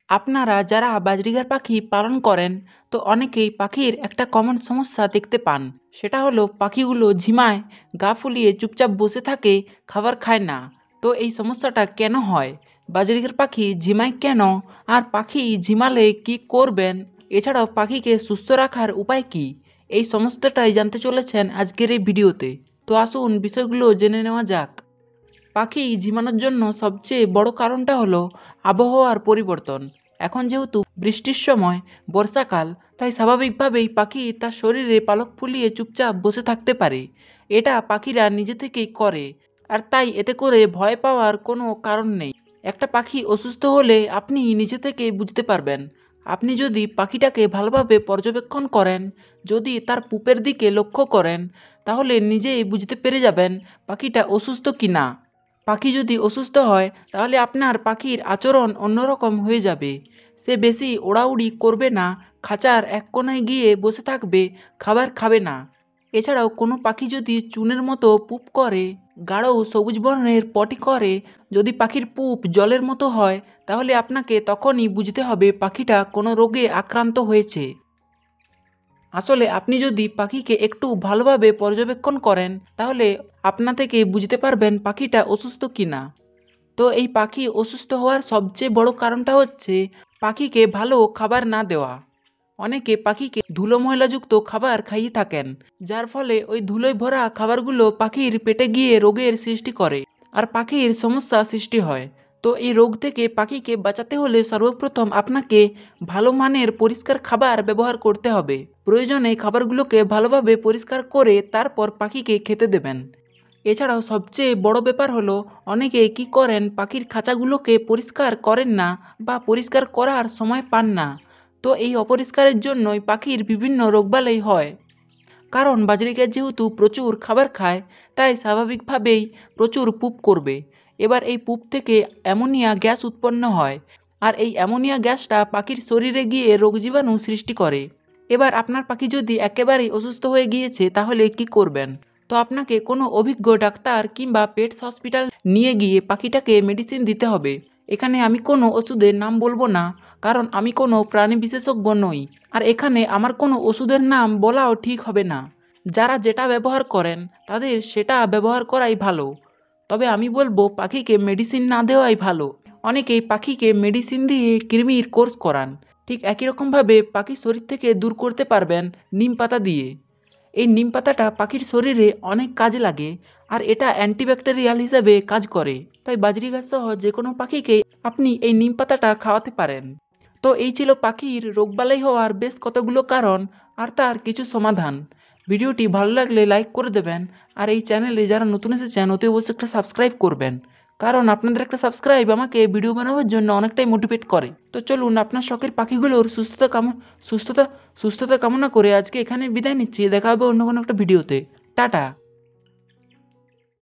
আপনারা যারা বাজরিগার পাখি পালন করেন তো অনেকেই পাখির একটা কমন সমস্যা দেখতে পান। সেটা হলো পাখিগুলো ঝিমায় গা ফুলিয়ে চুপচাপ বসে থাকে, খাবার খায় না। তো এই সমস্যাটা কেন হয়? বাজরিগার পাখি ঝিমায় কেন? আর পাখি ঝিমালে কি করবেন? এছাড়াও পাখিকে সুস্থ রাখার উপায় কি? এই সমস্তটাই জানতে চলেছেন আজকের এই ভিডিওতে। তো আসুন বিষয়গুলো জেনে নেওয়া যাক। পাখি ঝিমানোর জন্য সবচেয়ে বড় কারণটা হলো আবহাওয়ার পরিবর্তন। এখন যেহেতু বৃষ্টির সময়, বর্ষাকাল, তাই স্বাভাবিকভাবেই পাখি তার শরীরে পালক ফুলিয়ে চুপচাপ বসে থাকতে পারে। এটা পাখিরা নিজে থেকেই করে, আর তাই এতে করে ভয় পাওয়ার কোনো কারণ নেই। একটা পাখি অসুস্থ হলে আপনি নিজে থেকেই বুঝতে পারবেন। আপনি যদি পাখিটাকে ভালোভাবে পর্যবেক্ষণ করেন, যদি তার পুপের দিকে লক্ষ্য করেন, তাহলে নিজেই বুঝতে পেরে যাবেন পাখিটা অসুস্থ কি না। পাখি যদি অসুস্থ হয় তাহলে আপনার পাখির আচরণ অন্যরকম হয়ে যাবে। সে বেশি ওড়াউড়ি করবে না, খাঁচার এক কোণায় গিয়ে বসে থাকবে, খাবার খাবে না। এছাড়াও কোনো পাখি যদি চুনের মতো পুপ করে, গাঢ় সবুজ বর্ণের পটি করে, যদি পাখির পুপ জলের মতো হয়, তাহলে আপনাকে তখনই বুঝতে হবে পাখিটা কোনো রোগে আক্রান্ত হয়েছে। আসলে আপনি যদি পাখিকে একটু ভালোভাবে পর্যবেক্ষণ করেন, তাহলে আপনা থেকে বুঝতে পারবেন পাখিটা অসুস্থ কিনা। তো এই পাখি অসুস্থ হওয়ার সবচেয়ে বড় কারণটা হচ্ছে পাখিকে ভালো খাবার না দেওয়া। অনেকে পাখিকে ধুলো ময়লাযুক্ত খাবার খাইয়ে থাকেন, যার ফলে ওই ধুলোয় ভরা খাবারগুলো পাখির পেটে গিয়ে রোগের সৃষ্টি করে, আর পাখির সমস্যা সৃষ্টি হয়। তো এই রোগ থেকে পাখিকে বাঁচাতে হলে সর্বপ্রথম আপনাকে ভালো মানের পরিষ্কার খাবার ব্যবহার করতে হবে। প্রয়োজনে খাবারগুলোকে ভালোভাবে পরিষ্কার করে তারপর পাখিকে খেতে দেবেন। এছাড়াও সবচেয়ে বড় ব্যাপার হলো, অনেকে কি করেন পাখির খাঁচাগুলোকে পরিষ্কার করেন না বা পরিষ্কার করার সময় পান না। তো এই অপরিষ্কারের জন্যই পাখির বিভিন্ন রোগবালাই হয়। কারণ বাজরিগার যেহেতু প্রচুর খাবার খায়, তাই স্বাভাবিকভাবেই প্রচুর পুপ করবে। এবার এই পুপ থেকে অ্যামোনিয়া গ্যাস উৎপন্ন হয়, আর এই অ্যামোনিয়া গ্যাসটা পাখির শরীরে গিয়ে রোগ জীবাণু সৃষ্টি করে। এবার আপনার পাখি যদি একেবারেই অসুস্থ হয়ে গিয়েছে তাহলে কি করবেন? তো আপনাকে কোনো অভিজ্ঞ ডাক্তার কিংবা পেটস হসপিটাল নিয়ে গিয়ে পাখিটাকে মেডিসিন দিতে হবে। এখানে আমি কোনো ওষুধের নাম বলবো না, কারণ আমি কোনো প্রাণী বিশেষজ্ঞ নই। আর এখানে আমার কোনো ওষুধের নাম বলাও ঠিক হবে না। যারা যেটা ব্যবহার করেন তাদের সেটা ব্যবহার করাই ভালো। তবে আমি বলবো পাখিকে মেডিসিন না দেওয়াই ভালো। অনেকেই পাখিকে মেডিসিন দিয়ে কৃমির কোর্স করান। ঠিক একই রকমভাবে পাখির শরীর থেকে দূর করতে পারবেন নিম পাতা দিয়ে। এই নিম পাতাটা পাখির শরীরে অনেক কাজে লাগে, আর এটা অ্যান্টিব্যাকটেরিয়াল হিসাবে কাজ করে। তাই বাজরিগাছ সহ যে কোনো পাখিকে আপনি এই নিম পাতাটা খাওয়াতে পারেন। তো এই ছিল পাখির রোগবালাই হওয়ার বেশ কতগুলো কারণ আর তার কিছু সমাধান। ভিডিওটি ভালো লাগলে লাইক করে দেবেন, আর এই চ্যানেলে যারা নতুন এসেছেন অতি অবশ্যই একটা সাবস্ক্রাইব করবেন, কারণ আপনাদের একটা সাবস্ক্রাইব আমাকে ভিডিও বানাবার জন্য অনেকটাই মোটিভেট করে। তো চলুন আপনার শখের পাখিগুলোর সুস্থতা সুস্থতা কামনা করে আজকে এখানে বিদায় নিচ্ছি। দেখা হবে অন্য কোনো একটা ভিডিওতে। টাটা।